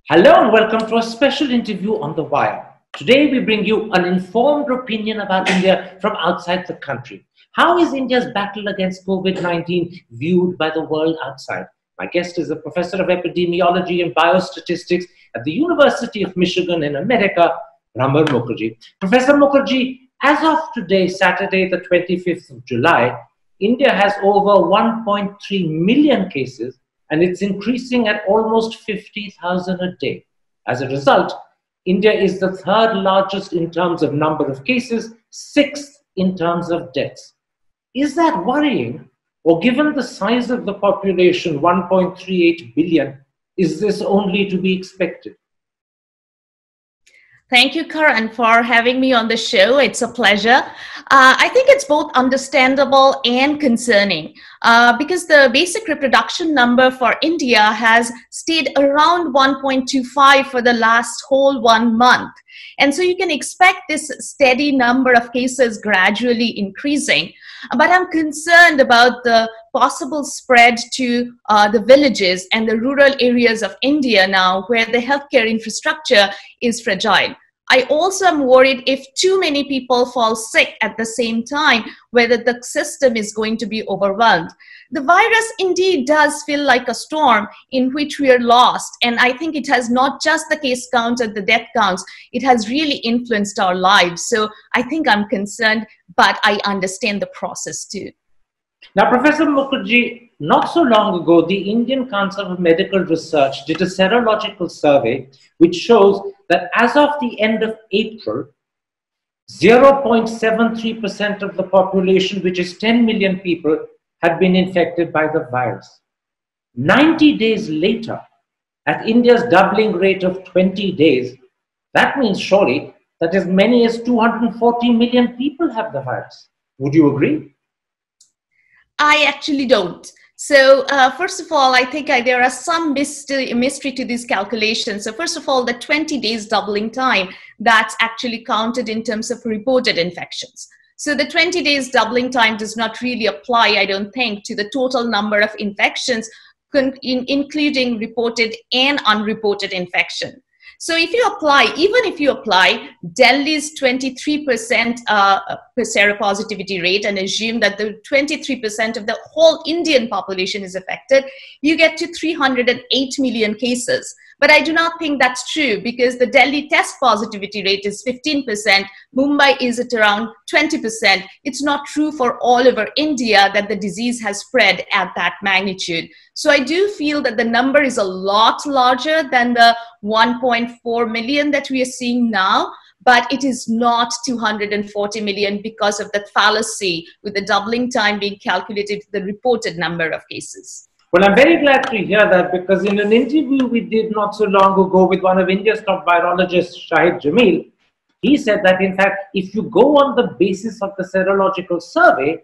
Hello and welcome to a special interview on The Wire. Today we bring you an informed opinion about India from outside the country. How is India's battle against COVID-19 viewed by the world outside? My guest is a professor of epidemiology and biostatistics at the University of Michigan in America, Bhramar Mukherjee. Professor Mukherjee, as of today, Saturday the 25th of July, India has over 1.3 million cases and it's increasing at almost 50,000 a day. As a result, India is the third largest in terms of number of cases, sixth in terms of deaths. Is that worrying? Or given the size of the population, 1.38 billion, is this only to be expected? Thank you, Karan, for having me on the show. It's a pleasure. I think it's both understandable and concerning because the basic reproduction number for India has stayed around 1.25 for the last whole 1 month. And so you can expect this steady number of cases gradually increasing. But I'm concerned about the possible spread to the villages and the rural areas of India now, where the healthcare infrastructure is fragile. I also am worried if too many people fall sick at the same time, whether the system is going to be overwhelmed. The virus indeed does feel like a storm in which we are lost. And I think it has not just the case counts and the death counts, it has really influenced our lives. So I think I'm concerned, but I understand the process too. Now, Professor Mukherjee, not so long ago, the Indian Council of Medical Research did a serological survey which shows that as of the end of April, 0.73% of the population, which is 10 million people, had been infected by the virus. 90 days later, at India's doubling rate of 20 days, that means surely that as many as 240 million people have the virus. Would you agree? I actually don't. So first of all, I think there are some mystery to these calculations. So first of all, the 20 days doubling time, that's actually counted in terms of reported infections. So the 20 days doubling time does not really apply, I don't think, to the total number of infections, including reported and unreported infection. So if you apply, even if you apply Delhi's 23% seropositivity rate and assume that the 23% of the whole Indian population is affected, you get to 308 million cases. But I do not think that's true because the Delhi test positivity rate is 15%, Mumbai is at around 20%. It's not true for all over India that the disease has spread at that magnitude. So I do feel that the number is a lot larger than the 1.4 million that we are seeing now, but it is not 240 million because of that fallacy with the doubling time being calculated to the reported number of cases. Well, I'm very glad to hear that because in an interview we did not so long ago with one of India's top virologists, Shahid Jamil, he said that in fact, if you go on the basis of the serological survey,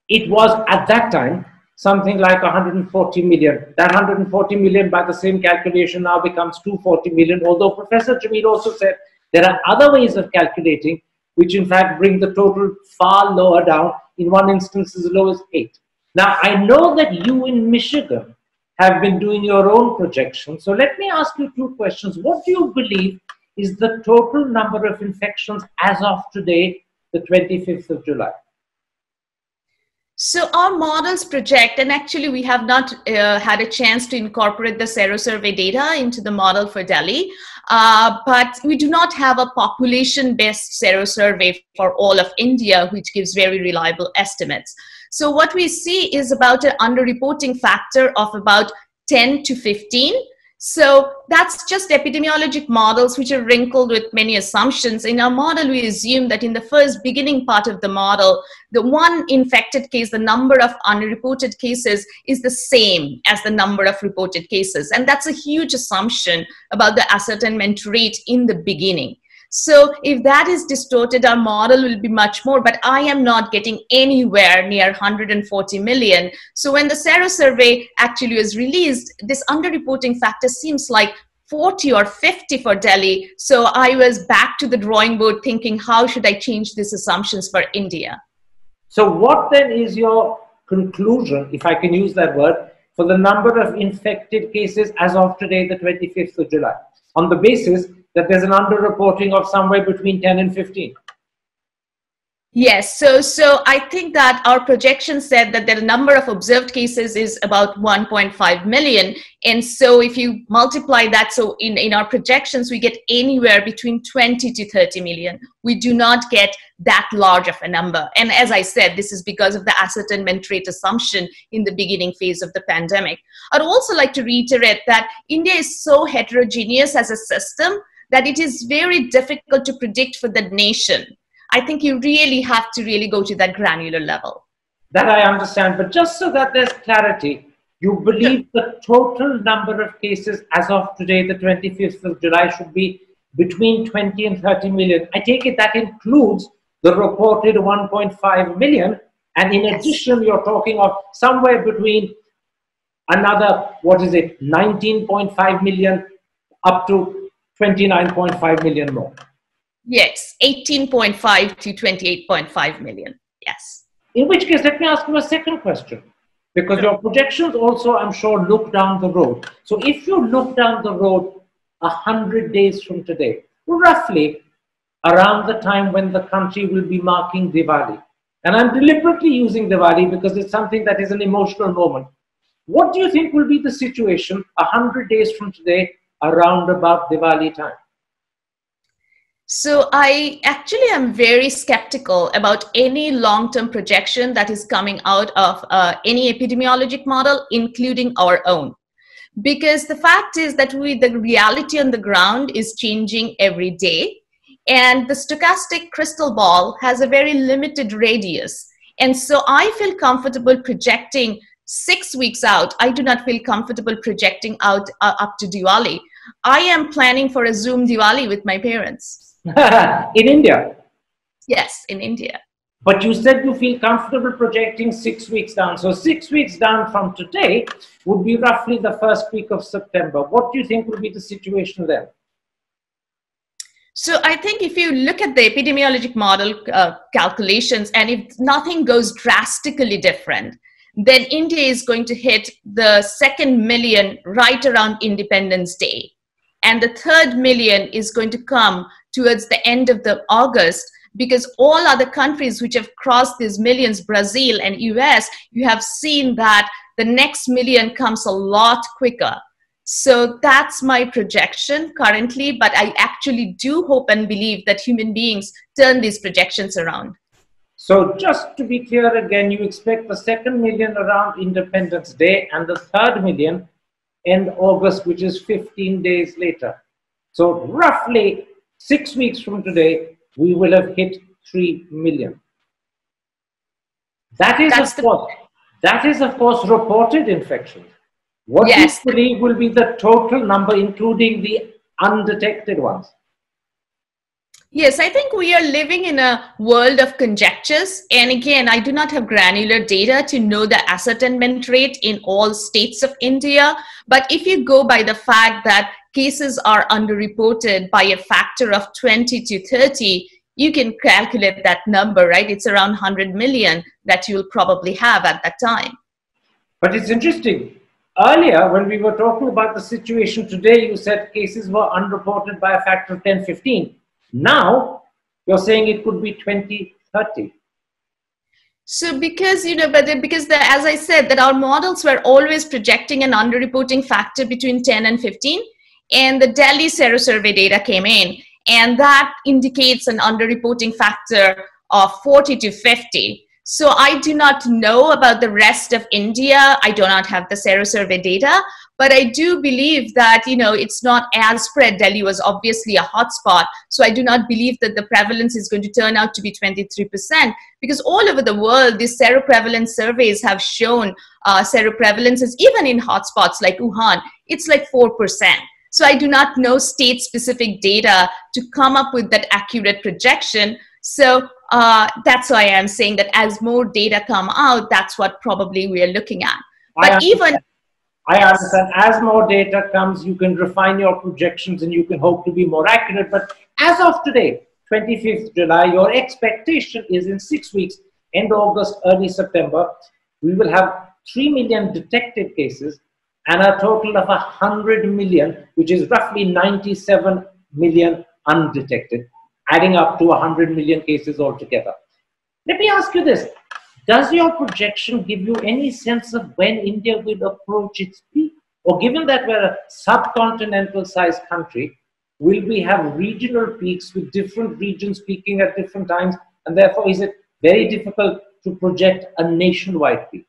it was at that time something like 140 million. That 140 million by the same calculation now becomes 240 million, although Professor Jamil also said there are other ways of calculating which in fact bring the total far lower down, in one instance as low as 8. Now, I know that you in Michigan have been doing your own projections. So let me ask you two questions. What do you believe is the total number of infections as of today, the 25th of July? So our models project, and actually we have not had a chance to incorporate the sero survey data into the model for Delhi, but we do not have a population-based sero survey for all of India, which gives very reliable estimates. So what we see is about an underreporting factor of about 10 to 15. So that's just epidemiologic models which are wrinkled with many assumptions. In our model, we assume that in the first beginning part of the model, the one infected case, the number of unreported cases is the same as the number of reported cases. And that's a huge assumption about the ascertainment rate in the beginning. So if that is distorted, our model will be much more, but I am not getting anywhere near 140 million. So when the sero survey actually was released, this underreporting factor seems like 40 or 50 for Delhi. So I was back to the drawing board thinking, how should I change these assumptions for India? So what then is your conclusion, if I can use that word, for the number of infected cases as of today, the 25th of July, on the basis that there's an underreporting of somewhere between 10 and 15. Yes, so I think that our projection said that the number of observed cases is about 1.5 million. And so if you multiply that, so in our projections, we get anywhere between 20 to 30 million. We do not get that large of a number. And as I said, this is because of the ascertainment rate assumption in the beginning phase of the pandemic. I'd also like to reiterate that India is so heterogeneous as a system that it is very difficult to predict for the nation. I think you really have to really go to that granular level. That I understand, but just so that there's clarity, you believe the total number of cases as of today, the 25th of July, should be between 20 and 30 million. I take it that includes the reported 1.5 million. And in addition, you're talking of somewhere between another, 19.5 million up to 29.5 million more. Yes, 18.5 to 28.5 million. Yes. In which case, let me ask you a second question, because your projections also, I'm sure, look down the road. So if you look down the road 100 days from today, roughly around the time when the country will be marking Diwali, and I'm deliberately using Diwali because it's something that is an emotional moment, what do you think will be the situation 100 days from today around about Diwali time? So I actually am very skeptical about any long-term projection that is coming out of any epidemiologic model, including our own. Because the fact is that the reality on the ground is changing every day. And the stochastic crystal ball has a very limited radius. And so I feel comfortable projecting 6 weeks out. I do not feel comfortable projecting out up to Diwali. I am planning for a Zoom Diwali with my parents. In India? Yes, in India. But you said you feel comfortable projecting 6 weeks down. So 6 weeks down from today would be roughly the first week of September. What do you think will be the situation then? So I think if you look at the epidemiologic model calculations, and if nothing goes drastically different, then India is going to hit the 2nd million right around Independence Day. And the 3rd million is going to come towards the end of the August, because all other countries which have crossed these millions, Brazil and US, you have seen that the next million comes a lot quicker. So that's my projection currently, but I actually do hope and believe that human beings turn these projections around. So just to be clear again, you expect the 2nd million around Independence Day and the 3rd million end August, which is 15 days later. So roughly 6 weeks from today, we will have hit 3 million. That is, of course, reported infections. What do you believe will be the total number, including the undetected ones? Yes, I think we are living in a world of conjectures. And again, I do not have granular data to know the ascertainment rate in all states of India. But if you go by the fact that cases are underreported by a factor of 20 to 30, you can calculate that number, right? It's around 100 million that you'll probably have at that time. But it's interesting. Earlier, when we were talking about the situation today, you said cases were unreported by a factor of 10, 15. Now, you're saying it could be 20, 30. So because, as I said, that our models were always projecting an underreporting factor between 10 and 15, and the Delhi serosurvey data came in, and that indicates an underreporting factor of 40 to 50. So I do not know about the rest of India. I do not have the serosurvey data, but I do believe that, it's not as spread. Delhi was obviously a hotspot. So I do not believe that the prevalence is going to turn out to be 23%, because all over the world, these seroprevalence surveys have shown seroprevalences, even in hotspots like Wuhan, it's like 4%. So I do not know state-specific data to come up with that accurate projection. So that's why I'm saying that as more data come out, that's what probably we are looking at. But I understand. As more data comes, you can refine your projections and you can hope to be more accurate. But as of today, 25th July, your expectation is in 6 weeks, end August, early September, we will have 3 million detected cases and a total of 100 million, which is roughly 97 million undetected, adding up to 100 million cases altogether. Let me ask you this. Does your projection give you any sense of when India will approach its peak? Or given that we're a subcontinental sized country, will we have regional peaks with different regions peaking at different times? And therefore, is it very difficult to project a nationwide peak?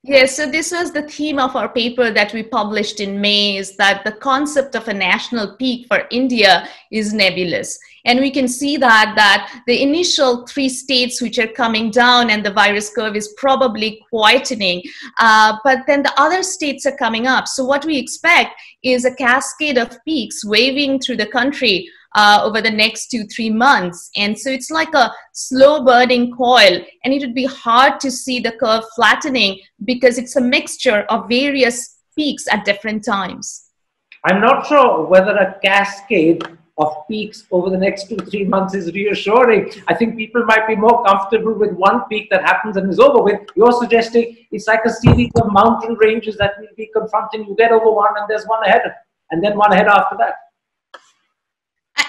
Yes, so this was the theme of our paper that we published in May, is that the concept of a national peak for India is nebulous. And we can see that the initial 3 states which are coming down and the virus curve is probably quietening, but then the other states are coming up. So what we expect is a cascade of peaks waving through the country over the next 2-3 months. And so it's like a slow burning coil, and it would be hard to see the curve flattening because it's a mixture of various peaks at different times. I'm not sure whether a cascade of peaks over the next 2-3 months is reassuring. I think people might be more comfortable with one peak that happens and is over with. You're suggesting it's like a series of mountain ranges that will be confronting. You get over one and there's one ahead, and then one ahead after that.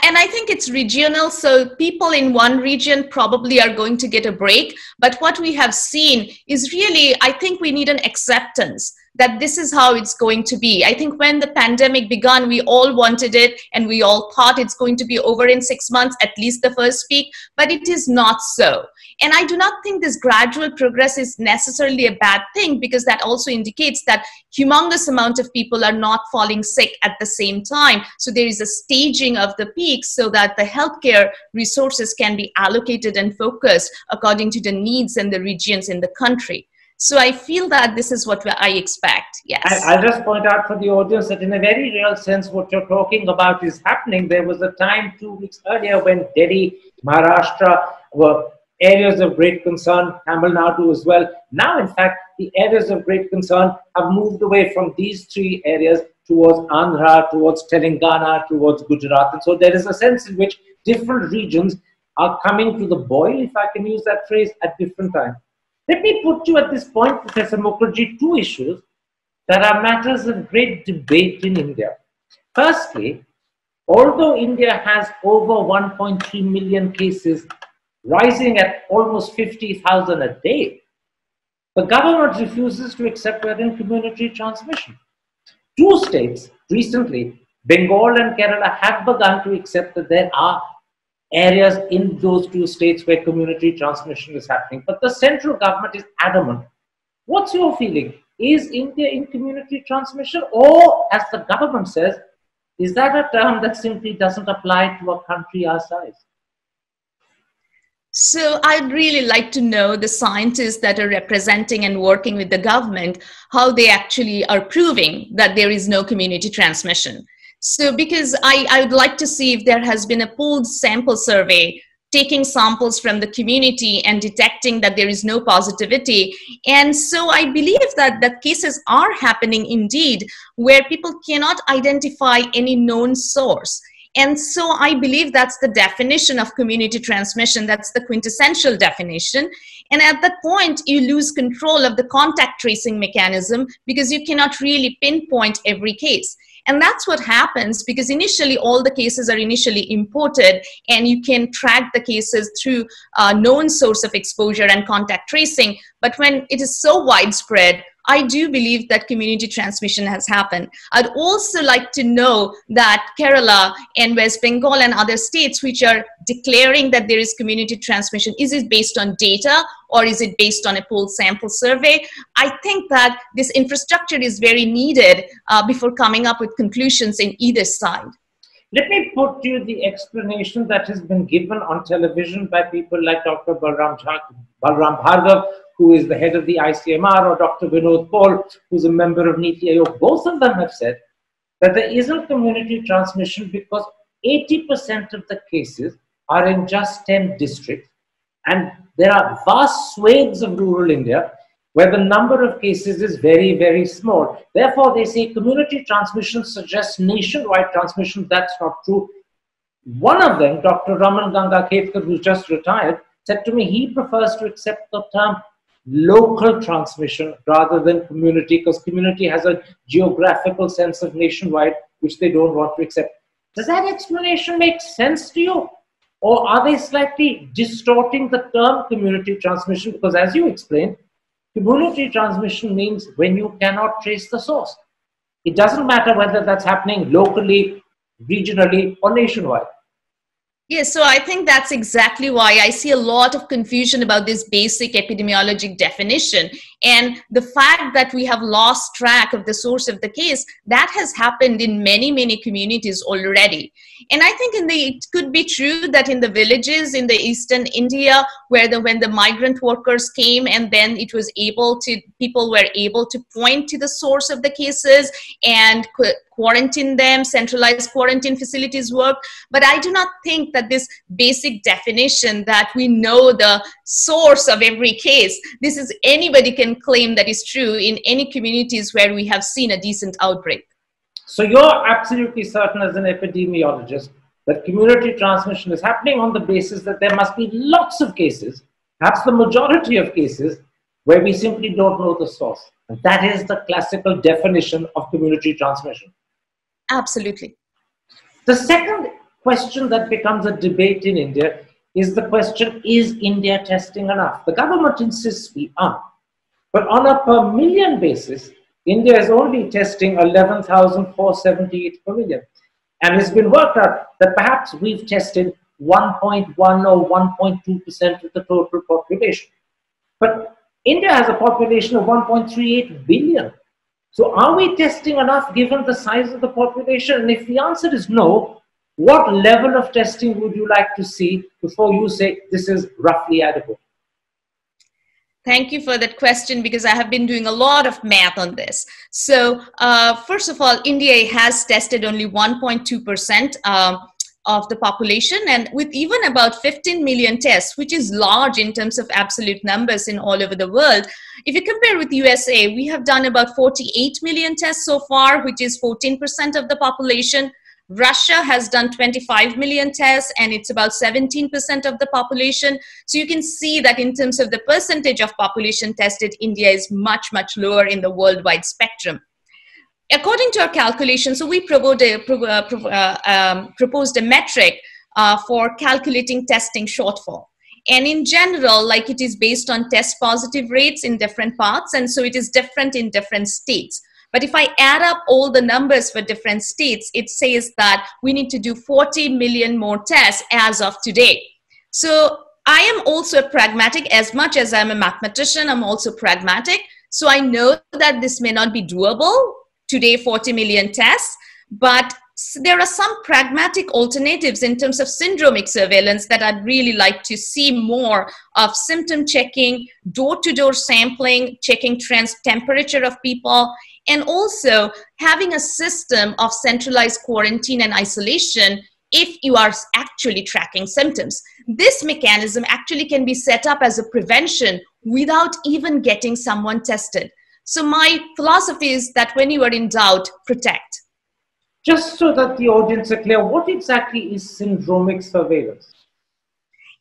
And I think it's regional, so people in one region probably are going to get a break. But what we have seen is really, I think we need an acceptance that this is how it's going to be. I think when the pandemic began, we all wanted it and we all thought it's going to be over in 6 months, at least the first peak, but it is not so. And I do not think this gradual progress is necessarily a bad thing, because that also indicates that humongous amount of people are not falling sick at the same time. So there is a staging of the peaks so that the healthcare resources can be allocated and focused according to the needs and the regions in the country. So I feel that this is what I expect, yes. I'll just point out for the audience that in a very real sense, what you're talking about is happening. There was a time 2 weeks earlier when Delhi, Maharashtra were areas of great concern, Tamil Nadu as well. Now, in fact, the areas of great concern have moved away from these 3 areas towards Andhra, towards Telangana, towards Gujarat. And so there is a sense in which different regions are coming to the boil, if I can use that phrase, at different times. Let me put you at this point, Professor Mukherjee, 2 issues that are matters of great debate in India. Firstly, although India has over 1.3 million cases, rising at almost 50,000 a day, the government refuses to accept we're in community transmission. 2 states recently, Bengal and Kerala, have begun to accept that there are areas in those 2 states where community transmission is happening. But the central government is adamant. What's your feeling? Is India in community transmission? Or, as the government says, is that a term that simply doesn't apply to a country our size? So I'd really like to know the scientists that are representing and working with the government, how they actually are proving that there is no community transmission. So because I would like to see if there has been a pooled sample survey, taking samples from the community and detecting that there is no positivity. And so I believe that the cases are happening indeed, where people cannot identify any known source. And so I believe that's the definition of community transmission. That's the quintessential definition. And at that point, you lose control of the contact tracing mechanism because you cannot really pinpoint every case. And that's what happens because initially all the cases are initially imported and you can track the cases through a known source of exposure and contact tracing. But when it is so widespread, I do believe that community transmission has happened. I'd also like to know that Kerala and West Bengal and other states which are declaring that there is community transmission, is it based on data or is it based on a pooled sample survey? I think that this infrastructure is very needed before coming up with conclusions in either side. Let me put to you the explanation that has been given on television by people like Dr. Bhramar Bhargav, who is the head of the ICMR, or Dr. Vinod Paul, who's a member of Niti Aayog. Both of them have said that there isn't community transmission because 80% of the cases are in just 10 districts. And there are vast swathes of rural India where the number of cases is very, very small. Therefore, they say community transmission suggests nationwide transmission. That's not true. One of them, Dr. Raman Ganga Khetkar, who's just retired, said to me he prefers to accept the term local transmission rather than community, because community has a geographical sense of nationwide, which they don't want to accept. Does that explanation make sense to you? Or are they slightly distorting the term community transmission? Because as you explained, community transmission means when you cannot trace the source. It doesn't matter whether that's happening locally, regionally, or nationwide. Yes, so I think that's exactly why I see a lot of confusion about this basic epidemiologic definition. And the fact that we have lost track of the source of the case, that has happened in many, many communities already. And I think it could be true that in the villages in the eastern India, where when the migrant workers came and then people were able to point to the source of the cases and quarantine them, centralized quarantine facilities work. But I do not think that this basic definition that we know the source of every case, anybody can claim that is true in any communities where we have seen a decent outbreak. So you're absolutely certain as an epidemiologist that community transmission is happening on the basis that there must be lots of cases, perhaps the majority of cases, where we simply don't know the source. And that is the classical definition of community transmission. Absolutely. The second question that becomes a debate in India is the question, is India testing enough? The government insists we are. But on a per million basis, India is only testing 11,478 per million. And it's been worked out that perhaps we've tested 1.1 or 1.2% of the total population. But India has a population of 1.38 billion. So are we testing enough given the size of the population? And if the answer is no, what level of testing would you like to see before you say this is roughly adequate? Thank you for that question, because I have been doing a lot of math on this. So first of all, India has tested only 1.2% of the population, and with even about 15 million tests, which is large in terms of absolute numbers in all over the world. If you compare with USA, we have done about 48 million tests so far, which is 14% of the population. Russia has done 25 million tests, and it's about 17% of the population. So you can see that in terms of the percentage of population tested, India is much, much lower in the worldwide spectrum. According to our calculations, so we proposed a metric for calculating testing shortfall. And in general, like, it is based on test positive rates in different parts, and so it is different in different states. But if I add up all the numbers for different states, it says that we need to do 40 million more tests as of today. So I am also pragmatic. As much as I'm a mathematician, I'm also pragmatic. So I know that this may not be doable today, 40 million tests, but there are some pragmatic alternatives in terms of syndromic surveillance that I'd really like to see more of: symptom checking, door-to-door sampling, checking temperature of people, and also having a system of centralized quarantine and isolation if you are actually tracking symptoms. This mechanism actually can be set up as a prevention without even getting someone tested. So my philosophy is that when you are in doubt, protect. Just so that the audience are clear, what exactly is syndromic surveillance?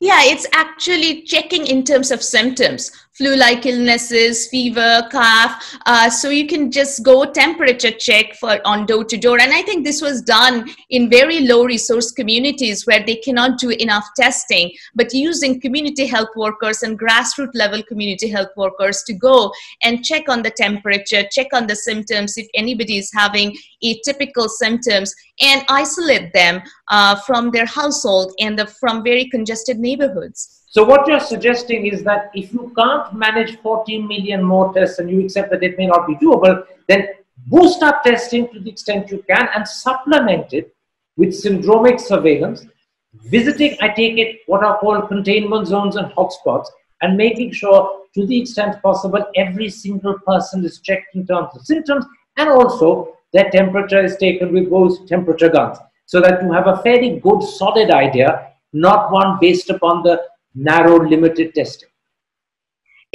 Yeah, it's actually checking in terms of symptoms, flu-like illnesses, fever, cough. So you can just go temperature check on door-to-door. And I think this was done in very low-resource communities where they cannot do enough testing, but using community health workers and grassroots level community health workers to go and check on the temperature, check on the symptoms if anybody is having atypical symptoms, and isolate them from their household and from very congested neighborhoods. So what you're suggesting is that if you can't manage 40 million more tests and you accept that it may not be doable, then boost up testing to the extent you can and supplement it with syndromic surveillance, visiting, I take it, what are called containment zones and hotspots, and making sure to the extent possible every single person is checked in terms of symptoms, and also their temperature is taken with those temperature guns, so that you have a fairly good solid idea, not one based upon the narrow limited testing.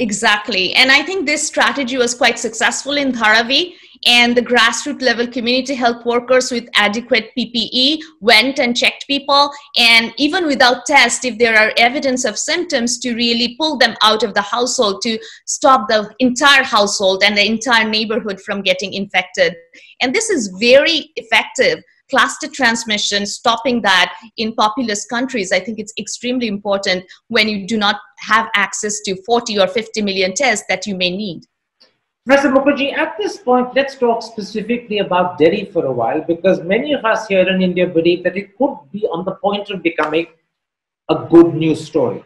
Exactly. And I think this strategy was quite successful in Dharavi, and the grassroots level community health workers with adequate PPE went and checked people, and even without test, if there are evidence of symptoms, to really pull them out of the household, to stop the entire household and the entire neighborhood from getting infected. And this is very effective. Cluster transmission, stopping that in populous countries, I think it's extremely important when you do not have access to 40 or 50 million tests that you may need. Professor Mukherjee, at this point, let's talk specifically about Delhi for a while, because many of us here in India believe that it could be on the point of becoming a good news story.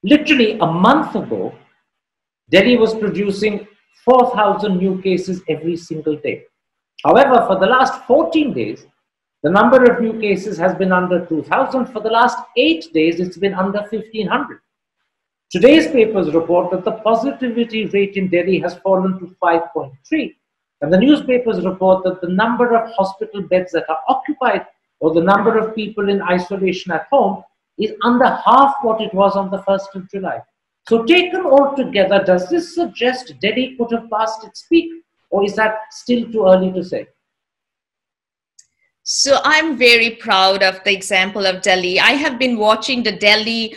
Literally a month ago, Delhi was producing 4,000 new cases every single day. However, for the last 14 days, the number of new cases has been under 2,000. For the last 8 days, it's been under 1,500. Today's papers report that the positivity rate in Delhi has fallen to 5.3. And the newspapers report that the number of hospital beds that are occupied, or the number of people in isolation at home, is under half what it was on the 1st of July. So taken all together, does this suggest Delhi could have passed its peak? Or is that still too early to say? So I'm very proud of the example of Delhi. I have been watching the Delhi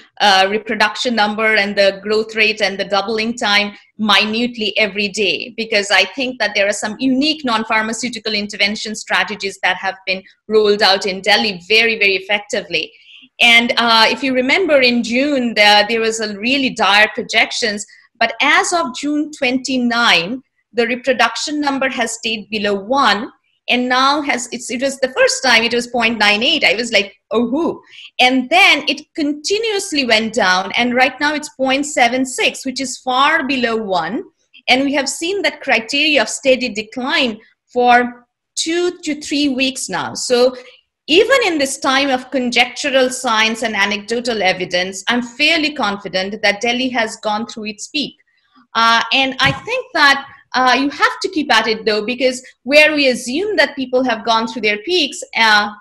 reproduction number and the growth rate and the doubling time minutely every day, because I think that there are some unique non-pharmaceutical intervention strategies that have been rolled out in Delhi very, very effectively. And if you remember in June, there was a really dire projections, but as of June 29, the reproduction number has stayed below 1, and now it was the first time it was 0.98. I was like, oh, who? And then it continuously went down, and right now it's 0.76, which is far below 1. And we have seen that criteria of steady decline for 2 to 3 weeks now. So even in this time of conjectural science and anecdotal evidence, I'm fairly confident that Delhi has gone through its peak. And I think that you have to keep at it though, because where we assume that people have gone through their peaks,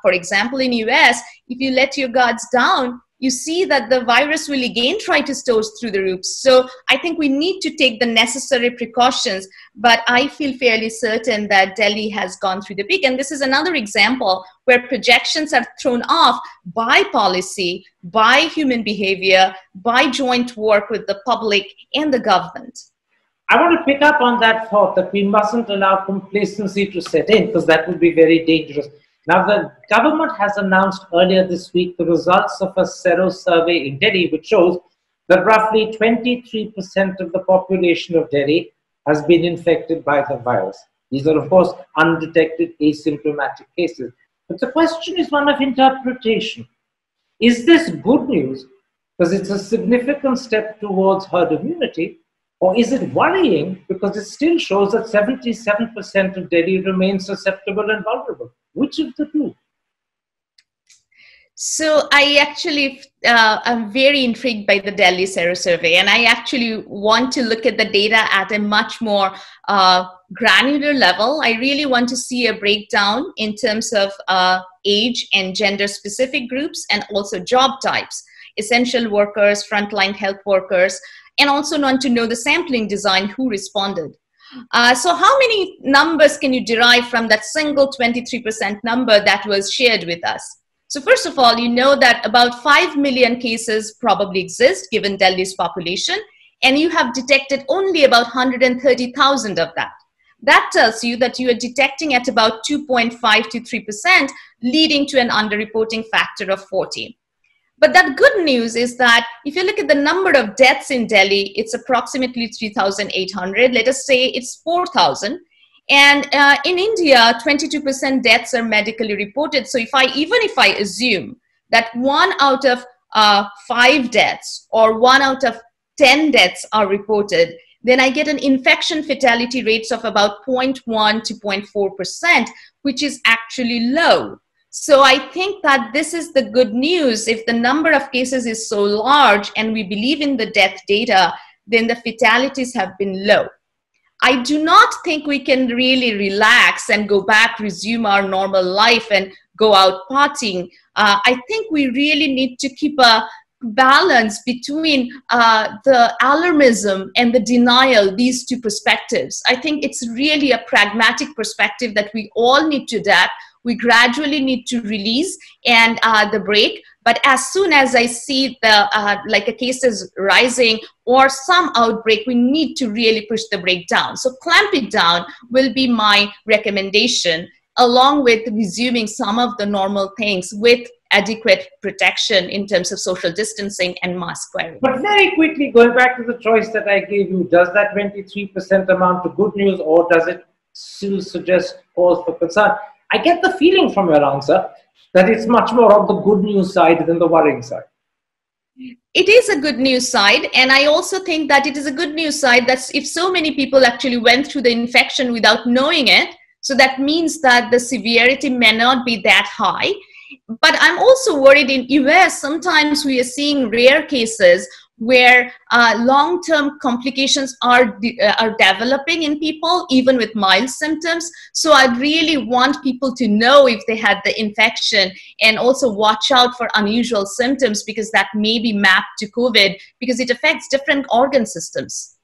for example, in US, if you let your guards down, you see that the virus will again try to soar through the roof. So I think we need to take the necessary precautions, but I feel fairly certain that Delhi has gone through the peak. And this is another example where projections are thrown off by policy, by human behavior, by joint work with the public and the government. I want to pick up on that thought that we mustn't allow complacency to set in, because that would be very dangerous. Now, the government has announced earlier this week the results of a sero survey in Delhi, which shows that roughly 23% of the population of Delhi has been infected by the virus. These are, of course, undetected asymptomatic cases. But the question is one of interpretation. Is this good news because it's a significant step towards herd immunity? Or is it worrying because it still shows that 77% of Delhi remains susceptible and vulnerable? Which of the two? So I actually am very intrigued by the Delhi Sero survey, and I actually want to look at the data at a much more granular level. I really want to see a breakdown in terms of age and gender specific groups, and also job types, essential workers, frontline health workers, and also want to know the sampling design, who responded. So how many numbers can you derive from that single 23% number that was shared with us? So first of all, you know that about 5 million cases probably exist given Delhi's population, and you have detected only about 130,000 of that. That tells you that you are detecting at about 2.5 to 3%, leading to an underreporting factor of 40. But that good news is that if you look at the number of deaths in Delhi, it's approximately 3,800. Let us say it's 4,000. And in India, 22% deaths are medically reported. So even if I assume that 1 out of 5 deaths or 1 out of 10 deaths are reported, then I get an infection fatality rates of about 0.1 to 0.4%, which is actually low. So I think that this is the good news. If the number of cases is so large and we believe in the death data, then the fatalities have been low. I do not think we can really relax and go back, resume our normal life and go out partying. I think we really need to keep a balance between the alarmism and the denial, these two perspectives. I think it's really a pragmatic perspective that we all need to adapt. We gradually need to release and the brake. But as soon as I see the like a case is rising or some outbreak, we need to really push the brake down. So clamp it down will be my recommendation, along with resuming some of the normal things with adequate protection in terms of social distancing and mask wearing. But very quickly, going back to the choice that I gave you, does that 23% amount to good news, or does it still suggest cause for concern? I get the feeling from your answer that it's much more on the good news side than the worrying side. It is a good news side, and I also think that it is a good news side that if so many people actually went through the infection without knowing it, so that means that the severity may not be that high. But I'm also worried in US, sometimes we are seeing rare cases where long-term complications are developing in people, even with mild symptoms. So I really want people to know if they had the infection, and also watch out for unusual symptoms, because that may be mapped to COVID, because it affects different organ systems.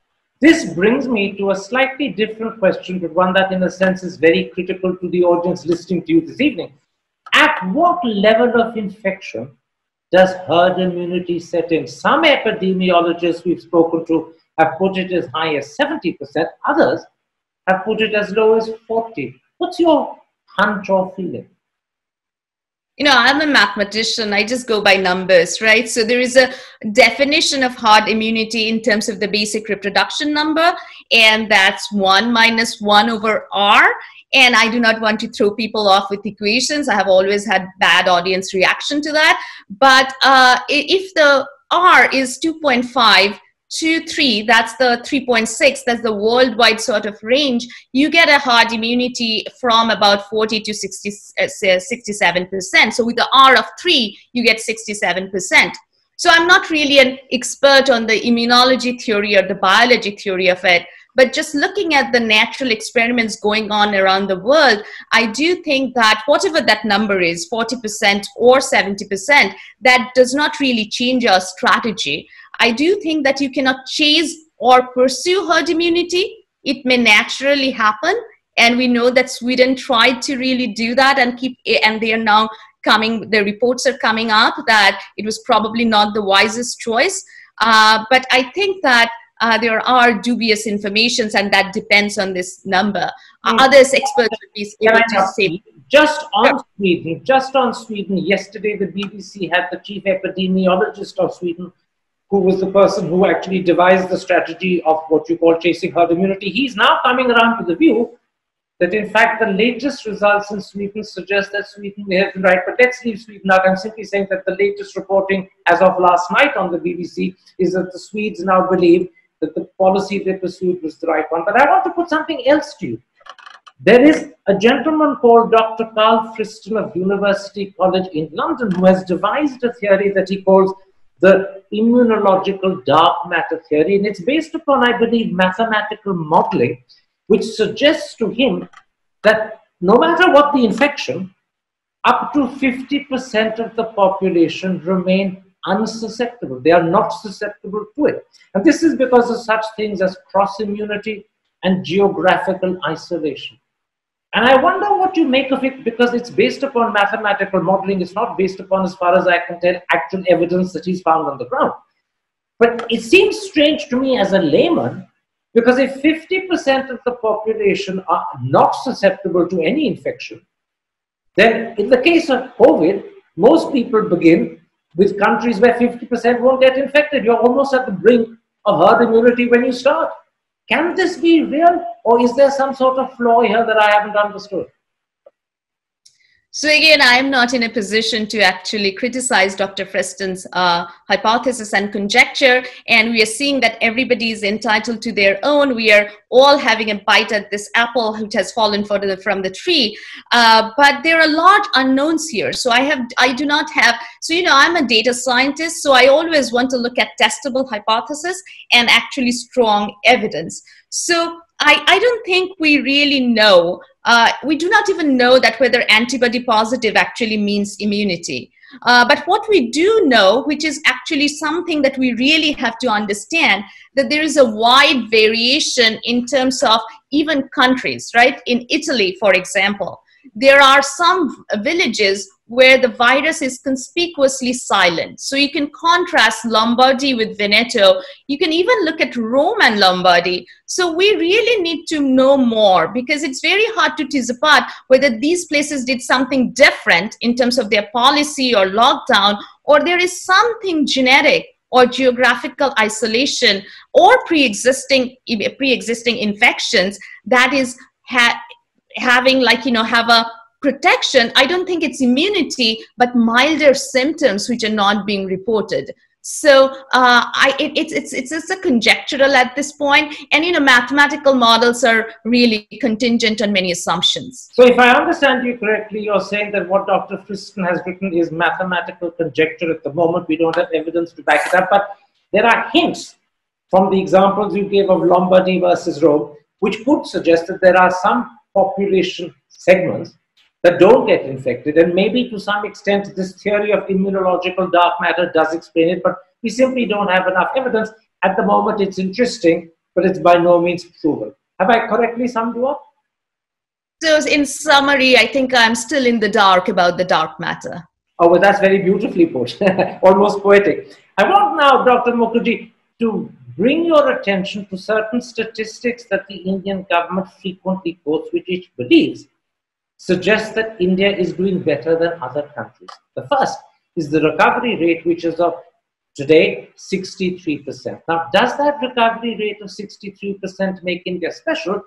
This brings me to a slightly different question, but one that in a sense is very critical to the audience listening to you this evening. At what level of infection does herd immunity set in? Some epidemiologists we've spoken to have put it as high as 70%. Others have put it as low as 40%. What's your hunch or feeling? You know, I'm a mathematician. I just go by numbers, right? So there is a definition of herd immunity in terms of the basic reproduction number, and that's 1 minus 1 over R. And I do not want to throw people off with equations. I have always had bad audience reaction to that. But if the R is 2.5 to 3, that's the 3.6, that's the worldwide sort of range, you get a herd immunity from about 40 to 67%. So with the R of 3, you get 67%. So I'm not really an expert on the immunology theory or the biology theory of it, but just looking at the natural experiments going on around the world, I do think that whatever that number is, 40% or 70%, that does not really change our strategy. I do think that you cannot chase or pursue herd immunity. It may naturally happen. And we know that Sweden tried to really do that and they are now coming, the reports are coming up that it was probably not the wisest choice. But I think that there are dubious informations, and that depends on this number. Others experts would be able to say. Just on Sweden, yesterday the BBC had the chief epidemiologist of Sweden, who was the person who actually devised the strategy of what you call chasing herd immunity. He's now coming around to the view that in fact the latest results in Sweden suggest that Sweden may have been right. But let's leave Sweden out. I'm simply saying that the latest reporting as of last night on the BBC is that the Swedes now believe that the policy they pursued was the right one. But I want to put something else to you. There is a gentleman called Dr. Carl Friston of University College in London who has devised a theory that he calls the immunological dark matter theory. And it's based upon, I believe, mathematical modeling, which suggests to him that no matter what the infection, up to 50% of the population remain unsusceptible. They are not susceptible to it. And this is because of such things as cross-immunity and geographical isolation. And I wonder what you make of it, because it's based upon mathematical modeling. It's not based upon, as far as I can tell, actual evidence that he's found on the ground. But it seems strange to me as a layman, because if 50% of the population are not susceptible to any infection, then in the case of COVID, most people begin with countries where 50% won't get infected. You're almost at the brink of herd immunity when you start. Can this be real, or is there some sort of flaw here that I haven't understood? So again, I am not in a position to actually criticize Dr. Friston's hypothesis and conjecture, and we are seeing that everybody is entitled to their own. We are all having a bite at this apple which has fallen from the tree, but there are large unknowns here. So I do not have, so you know, I'm a data scientist, so I always want to look at testable hypothesis and actually strong evidence. So I don't think we really know We do not even know that whether antibody positive actually means immunity. But what we do know, which is actually something that we really have to understand, that there is a wide variation in terms of even countries, right? In Italy, for example, there are some villages where the virus is conspicuously silent. So you can contrast Lombardy with Veneto. You can even look at Rome and Lombardy. So we really need to know more, because it's very hard to tease apart whether these places did something different in terms of their policy or lockdown, or there is something genetic or geographical isolation or pre-existing infections that is having, like, have a protection. I don't think it's immunity, but milder symptoms which are not being reported. So it's just a conjectural at this point, and mathematical models are really contingent on many assumptions. So if I understand you correctly, you're saying that what Dr. Friston has written is mathematical conjecture at the moment. We don't have evidence to back it up, but there are hints from the examples you gave of Lombardy versus Rome, which could suggest that there are some population segments that don't get infected, and maybe to some extent this theory of immunological dark matter does explain it, but we simply don't have enough evidence. At the moment it's interesting, but it's by no means proven. Have I correctly summed you up? So in summary, I think I'm still in the dark about the dark matter. Oh, well, that's very beautifully put, almost poetic. I want now, Dr. Mukherjee, to bring your attention to certain statistics that the Indian government frequently quotes, which it believes suggests that India is doing better than other countries. The first is the recovery rate, which is of today 63%. Now, does that recovery rate of 63% make India special,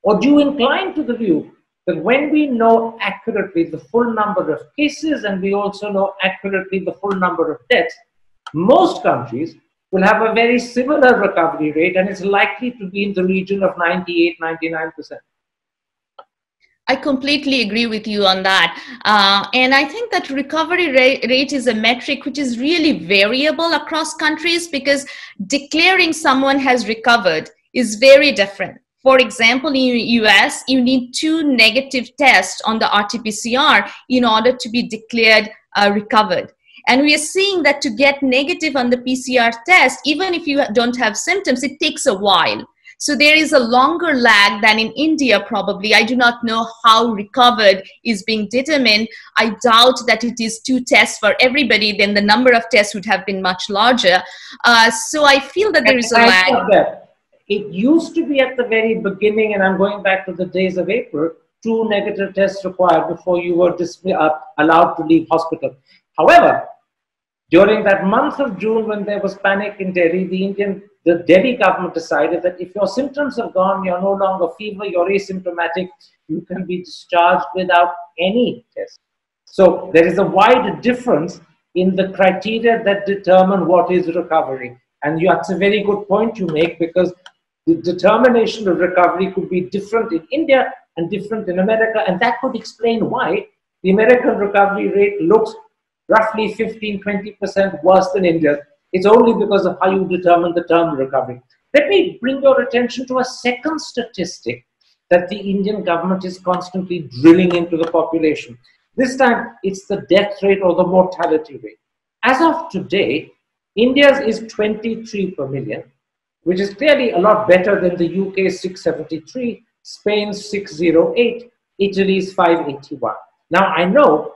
or do you incline to the view that when we know accurately the full number of cases and we also know accurately the full number of deaths, most countries will have a very similar recovery rate, and it's likely to be in the region of 98, 99%. I completely agree with you on that. And I think that recovery rate is a metric which is really variable across countries, because declaring someone has recovered is very different. For example, in the US, you need 2 negative tests on the RT-PCR in order to be declared recovered. And we are seeing that to get negative on the PCR test, even if you don't have symptoms, it takes a while. So there is a longer lag than in India, probably. I do not know how recovered is being determined. I doubt that it is 2 tests for everybody. Then the number of tests would have been much larger. So I feel that there is a lag. It used to be at the very beginning, and I'm going back to the days of April, 2 negative tests required before you were allowed to leave hospital. However, during that month of June, when there was panic in Delhi, the Delhi government decided that if your symptoms have gone, you're no longer fever, you're asymptomatic, you can be discharged without any test. So there is a wide difference in the criteria that determine what is recovery. And that's a very good point you make, because the determination of recovery could be different in India and different in America, and that could explain why the American recovery rate looks roughly 15-20% worse than India. It's only because of how you determine the term recovery. Let me bring your attention to a second statistic that the Indian government is constantly drilling into the population. This time, it's the death rate or the mortality rate. As of today, India's is 23 per million, which is clearly a lot better than the UK's 673, Spain's 608, Italy's 581. Now, I know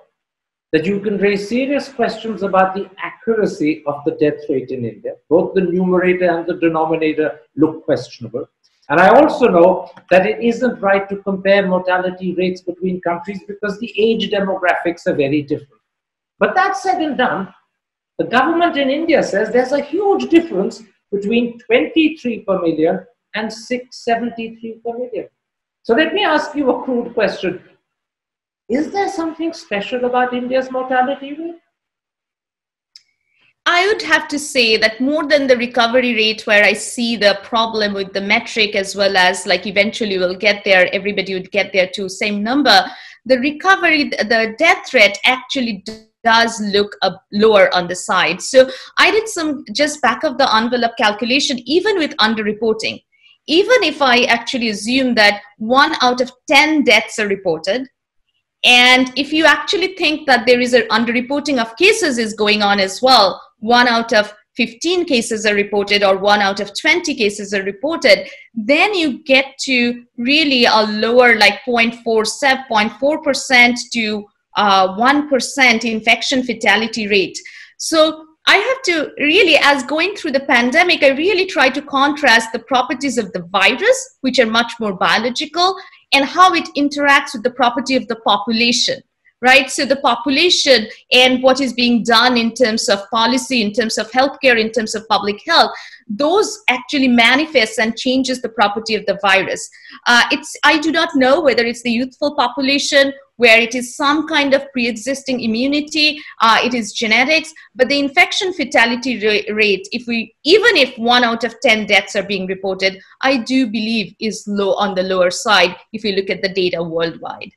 that you can raise serious questions about the accuracy of the death rate in India. Both the numerator and the denominator look questionable. And I also know that it isn't right to compare mortality rates between countries because the age demographics are very different. But that said and done, the government in India says there's a huge difference between 23 per million and 673 per million. So let me ask you a crude question. Is there something special about India's mortality rate? I would have to say that more than the recovery rate, where I see the problem with the metric, as well as like eventually we'll get there, everybody would get there to same number, the recovery, the death rate actually does look lower on the side. So I did some just back of the envelope calculation, even with underreporting. even if I actually assume that 1 out of 10 deaths are reported, and if you actually think that there is an underreporting of cases is going on as well, 1 out of 15 cases are reported or 1 out of 20 cases are reported, then you get to really a lower like 0.4% to 1% infection fatality rate. So I have to really, as going through the pandemic, I really try to contrast the properties of the virus, which are much more biological, and how it interacts with the property of the population, right? So the population and what is being done in terms of policy, in terms of healthcare, in terms of public health, those actually manifests and changes the property of the virus. I do not know whether it's the youthful population where it is some kind of pre-existing immunity, it is genetics, but the infection fatality rate, even if 1 out of 10 deaths are being reported, I do believe is low on the lower side if you look at the data worldwide.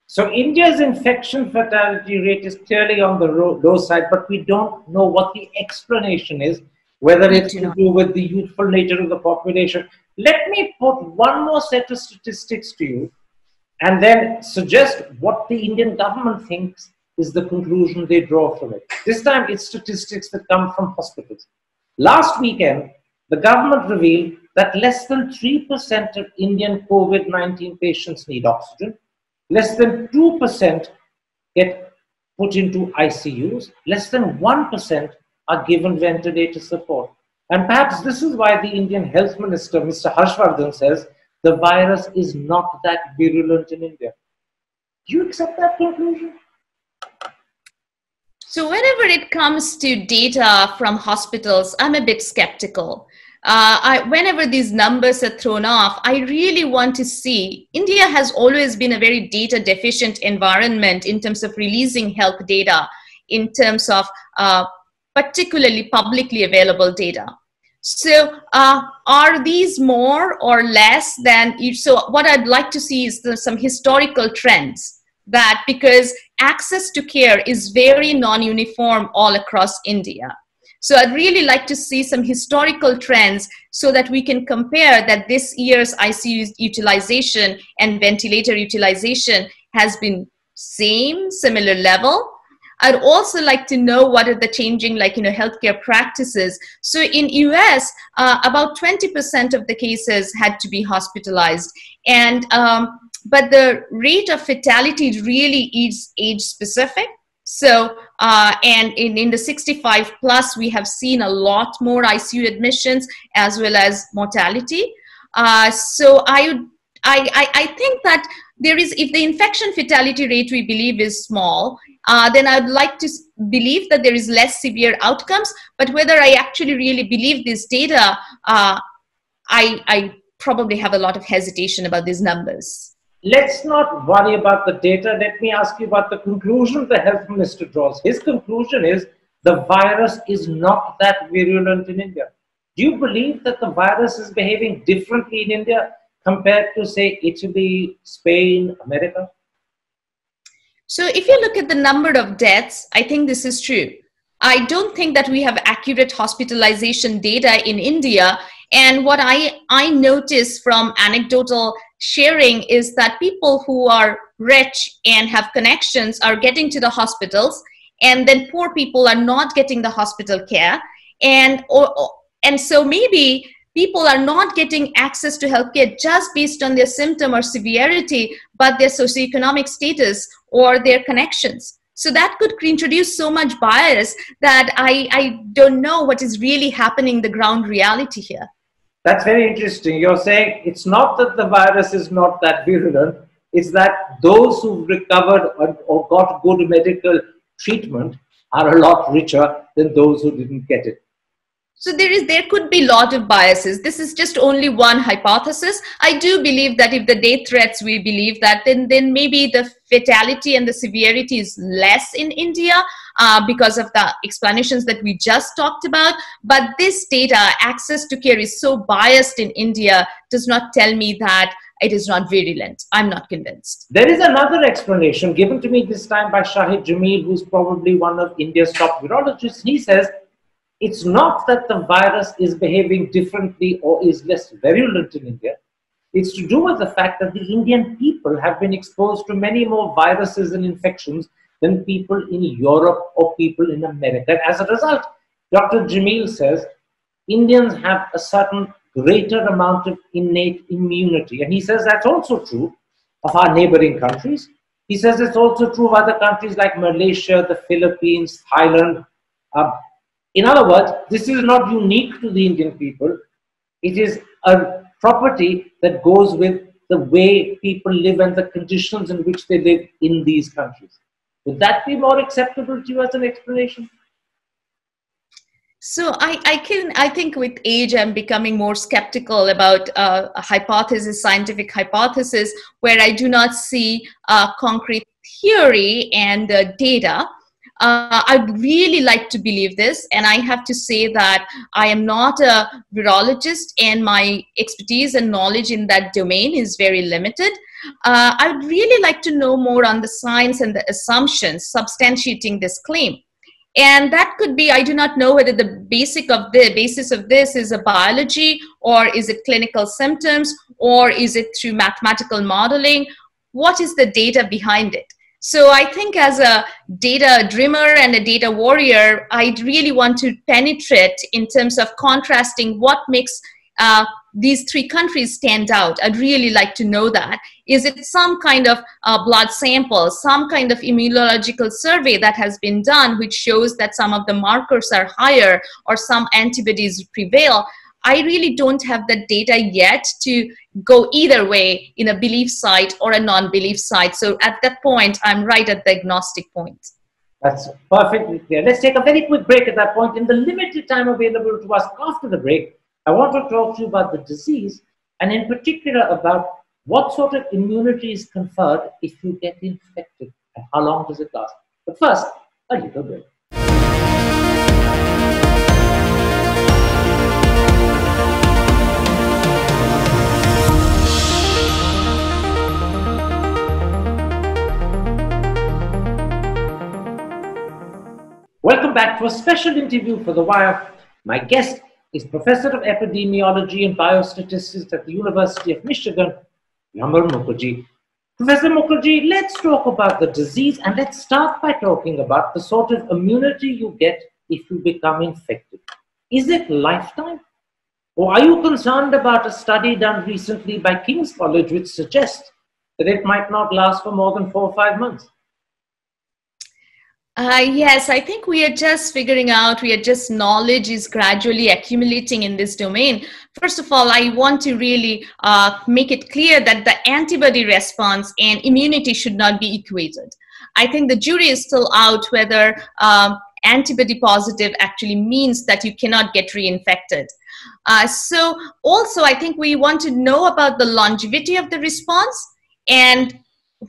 So India's infection fatality rate is clearly on the low side, but we don't know what the explanation is, whether it's to do with the youthful nature of the population. Let me put one more set of statistics to you and then suggest what the Indian government thinks is the conclusion they draw from it. This time it's statistics that come from hospitals. Last weekend, the government revealed that less than 3% of Indian COVID-19 patients need oxygen. Less than 2% get put into ICUs. Less than 1% are given ventilator support. And perhaps this is why the Indian Health Minister, Mr. Harshvardhan, says the virus is not that virulent in India. Do you accept that conclusion? So whenever it comes to data from hospitals, I'm a bit skeptical. Whenever these numbers are thrown off, I really want to see, India has always been a very data deficient environment in terms of releasing health data, in terms of particularly publicly available data. So are these more or less than, so what I'd like to see is some historical trends, that because access to care is very non-uniform all across India. So I'd really like to see some historical trends so that we can compare that this year's ICU utilization and ventilator utilization has been similar level. I'd also like to know what are the changing, healthcare practices. So in US, about 20% of the cases had to be hospitalized. And, but the rate of fatality really is age specific. So, and in the 65 plus, we have seen a lot more ICU admissions as well as mortality. So I think that there is, if the infection fatality rate we believe is small, then I'd like to believe that there is less severe outcomes. But whether I actually really believe this data, I probably have a lot of hesitation about these numbers. Let's not worry about the data. Let me ask you about the conclusion the health minister draws. His conclusion is the virus is not that virulent in India. Do you believe that the virus is behaving differently in India compared to, say, Italy, Spain, America? So if you look at the number of deaths, I think this is true. I don't think that we have accurate hospitalization data in India. And what I notice from anecdotal sharing is that people who are rich and have connections are getting to the hospitals, and then poor people are not getting the hospital care. And so maybe people are not getting access to healthcare just based on their symptom or severity, but their socioeconomic status or their connections. So that could introduce so much bias that I don't know what is really happening, the ground reality here. That's very interesting. You're saying it's not that the virus is not that virulent, it's that those who've recovered or got good medical treatment are a lot richer than those who didn't get it. So there could be a lot of biases. This is just only one hypothesis. I do believe that if the death threats, we believe that, then maybe the fatality and the severity is less in India because of the explanations that we just talked about. But this data, access to care, is so biased in India, does not tell me that it is not virulent. I'm not convinced. There is another explanation given to me this time by Shahid Jamil, who's probably one of India's top virologists. He says It's not that the virus is behaving differently or is less virulent in India. It's to do with the fact that the Indian people have been exposed to many more viruses and infections than people in Europe or people in America. And as a result, Dr. Jamil says Indians have a certain greater amount of innate immunity. And he says that's also true of our neighboring countries. He says it's also true of other countries like Malaysia, the Philippines, Thailand. In other words, this is not unique to the Indian people. It is a property that goes with the way people live and the conditions in which they live in these countries. Would that be more acceptable to you as an explanation? So I think with age, I'm becoming more skeptical about a hypothesis, scientific hypothesis, where I do not see concrete theory and data. I'd really like to believe this, and I have to say that I am not a virologist, and my expertise and knowledge in that domain is very limited. I would really like to know more on the science and the assumptions substantiating this claim. And that could be, I do not know whether the basis of this is a biology, or is it clinical symptoms, or is it through mathematical modeling? What is the data behind it? So I think as a data dreamer and a data warrior, I'd really want to penetrate in terms of contrasting what makes these three countries stand out. I'd really like to know that. Is it some kind of blood sample, some kind of immunological survey that has been done which shows that some of the markers are higher or some antibodies prevail? I really don't have the data yet to go either way in a belief side or a non-belief side. So at that point, I'm right at the agnostic point. That's perfectly clear. Let's take a very quick break at that point. In the limited time available to us after the break, I want to talk to you about the disease, and in particular about what sort of immunity is conferred if you get infected and how long does it last. But first, a little break. Welcome back to a special interview for The Wire. My guest is Professor of Epidemiology and Biostatistics at the University of Michigan, Bhramar Mukherjee. Professor Mukherjee, let's talk about the disease, and let's start by talking about the sort of immunity you get if you become infected. Is it lifetime? Or are you concerned about a study done recently by King's College which suggests that it might not last for more than 4 or 5 months? Yes, I think we are just figuring out, knowledge is gradually accumulating in this domain. First of all, I want to really make it clear that the antibody response and immunity should not be equated. I think the jury is still out whether antibody positive actually means that you cannot get reinfected. So also, I think we want to know about the longevity of the response and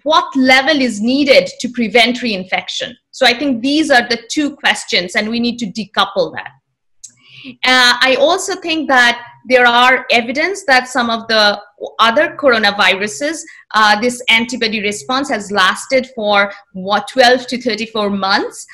what level is needed to prevent reinfection. So I think these are the two questions, and we need to decouple that. I also think that there are evidence that some of the other coronaviruses, this antibody response has lasted for 12 to 34 months.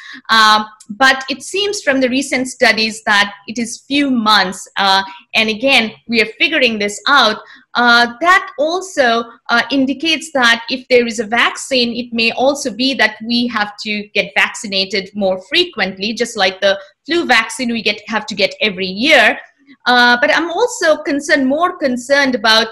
But it seems from the recent studies that it is few months. And again, we are figuring this out. That also indicates that if there is a vaccine, it may also be that we have to get vaccinated more frequently, just like the flu vaccine we have to get every year. But I'm also more concerned about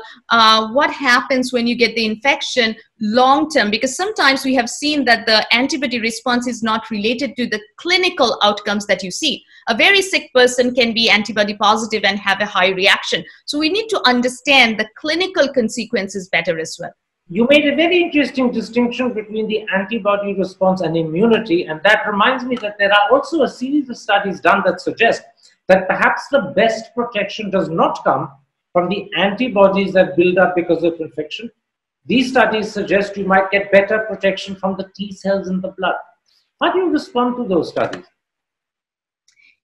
what happens when you get the infection long term, because sometimes we have seen that the antibody response is not related to the clinical outcomes that you see. A very sick person can be antibody positive and have a high reaction. So we need to understand the clinical consequences better as well. You made a very interesting distinction between the antibody response and immunity, and that reminds me that there are also a series of studies done that suggest that perhaps the best protection does not come from the antibodies that build up because of infection. These studies suggest you might get better protection from the T cells in the blood. How do you respond to those studies?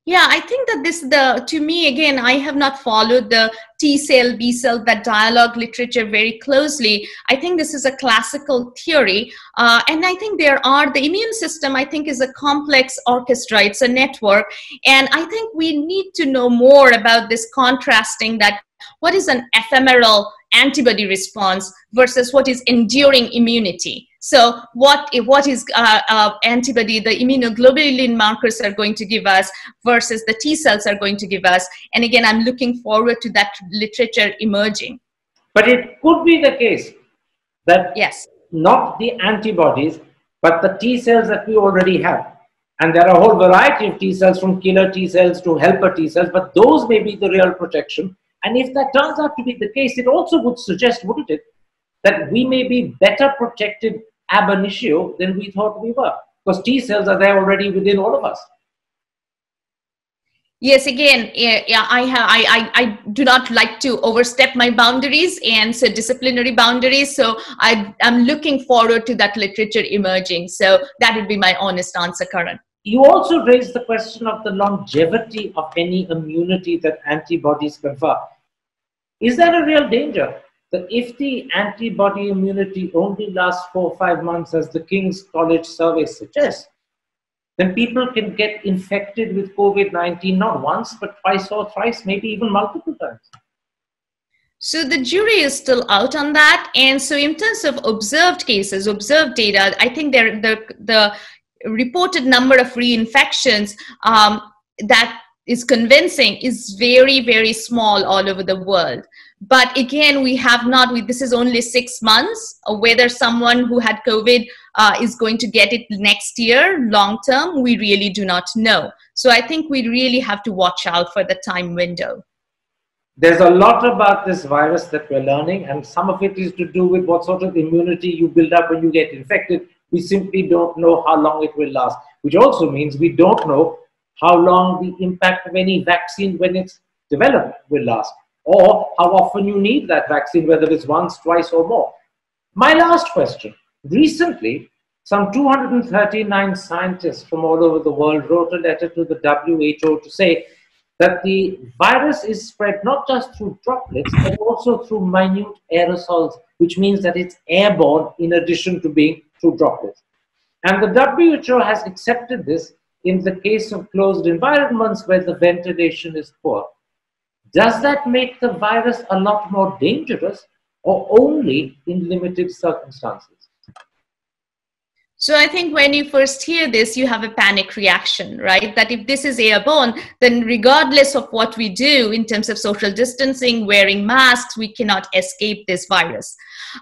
Yeah, I think that to me, again, I have not followed the T cell, B cell, that dialogue literature very closely. I think this is a classical theory. And I think the immune system, I think, is a complex orchestra. It's a network. And I think we need to know more about this contrasting that what is an ephemeral antibody response versus what is enduring immunity. So what is antibody, the immunoglobulin markers are going to give us versus the T cells are going to give us. And again, I'm looking forward to that literature emerging. But it could be the case that Yes. not the antibodies, but the T cells that we already have. And there are a whole variety of T cells, from killer T cells to helper T cells, but those may be the real protection. And if that turns out to be the case, it also would suggest, wouldn't it, that we may be better protected ab initio than we thought we were, because T cells are there already within all of us. Yes, again, yeah, I do not like to overstep my boundaries and so disciplinary boundaries. So I'm looking forward to that literature emerging. So that would be my honest answer, Karan. You also raised the question of the longevity of any immunity that antibodies confer. Is there a real danger that if the antibody immunity only lasts 4 or 5 months, as the King's College survey suggests, then people can get infected with COVID-19 not once, but twice or thrice, maybe even multiple times? So the jury is still out on that. And so in terms of observed cases, observed data, I think the reported number of reinfections that is convincing is very, very small all over the world. But again, this is only 6 months. Whether someone who had COVID is going to get it next year, long term, we really do not know. So I think we really have to watch out for the time window. There's a lot about this virus that we're learning, and some of it is to do with what sort of immunity you build up when you get infected. We simply don't know how long it will last, which also means we don't know how long the impact of any vaccine when it's developed will last, or how often you need that vaccine, whether it's once, twice, or more. My last question. Recently, some 239 scientists from all over the world wrote a letter to the WHO to say that the virus is spread not just through droplets, but also through minute aerosols, which means that it's airborne in addition to being through droplets. And the WHO has accepted this in the case of closed environments where the ventilation is poor. Does that make the virus a lot more dangerous, or only in limited circumstances? So I think when you first hear this, you have a panic reaction, right? That if this is airborne, then regardless of what we do in terms of social distancing, wearing masks, we cannot escape this virus.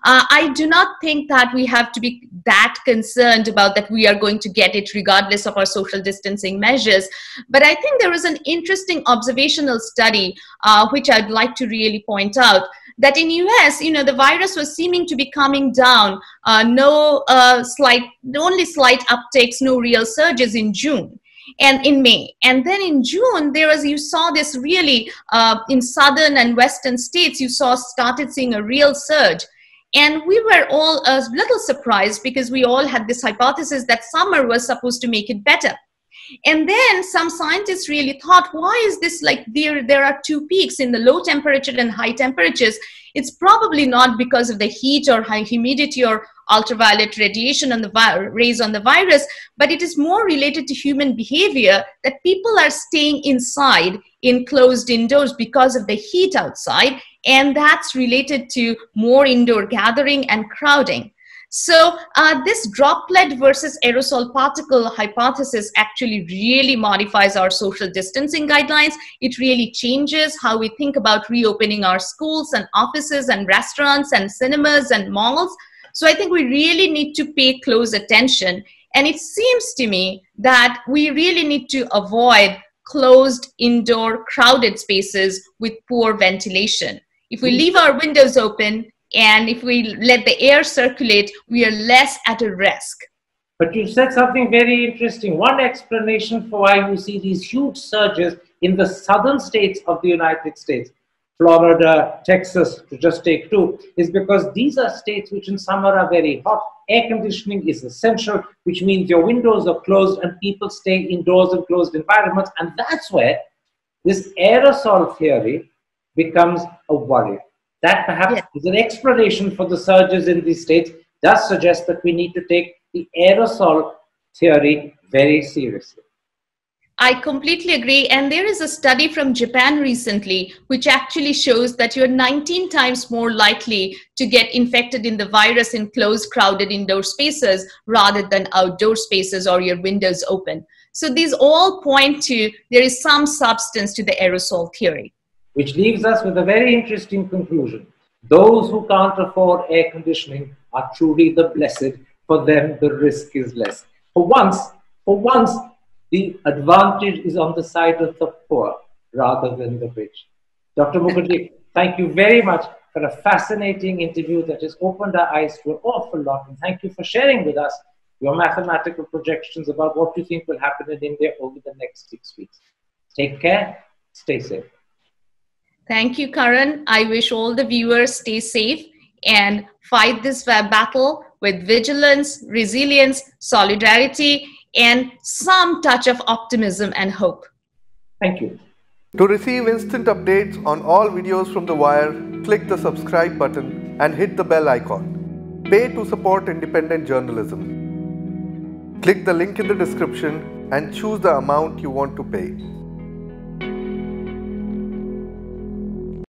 I do not think that we have to be that concerned about that we are going to get it regardless of our social distancing measures. But I think there was an interesting observational study, which I'd like to really point out, that in US, the virus was seeming to be coming down, only slight uptakes, no real surges in June and in May. And then in June, you saw this really, in southern and western states, started seeing a real surge. And we were all a little surprised because we all had this hypothesis that summer was supposed to make it better. And then some scientists really thought, why is this like there are two peaks in the low temperature and high temperatures? It's probably not because of the heat or high humidity or ultraviolet radiation on the rays on the virus, but it is more related to human behavior, that people are staying inside, enclosed indoors because of the heat outside, and that's related to more indoor gathering and crowding. So this droplet versus aerosol particle hypothesis actually really modifies our social distancing guidelines. It really changes how we think about reopening our schools and offices and restaurants and cinemas and malls. So I think we really need to pay close attention. And it seems to me that we really need to avoid closed, indoor, crowded spaces with poor ventilation. If we leave our windows open, and if we let the air circulate, we are less at a risk. But you said something very interesting. One explanation for why you see these huge surges in the southern states of the United States Florida, Texas, to just take two, is because these are states which in summer are very hot. Air conditioning is essential, which means your windows are closed and people stay indoors in closed environments. And that's where this aerosol theory becomes a worry. That perhaps Yes. is an explanation for the surges in these states, does suggest that we need to take the aerosol theory very seriously. I completely agree. And there is a study from Japan recently which actually shows that you're 19 times more likely to get infected in the virus in closed, crowded indoor spaces rather than outdoor spaces or your windows open. So these all point to there is some substance to the aerosol theory. Which leaves us with a very interesting conclusion. Those who can't afford air conditioning are truly the blessed. For them, the risk is less. For once, the advantage is on the side of the poor rather than the rich. Dr. Mukherjee, thank you very much for a fascinating interview that has opened our eyes to an awful lot. And thank you for sharing with us your mathematical projections about what you think will happen in India over the next 6 weeks. Take care. Stay safe. Thank you, Karan. I wish all the viewers stay safe and fight this battle with vigilance, resilience, solidarity, and some touch of optimism and hope. Thank you. To receive instant updates on all videos from The Wire, click the subscribe button and hit the bell icon. Pay to support independent journalism. Click the link in the description and choose the amount you want to pay.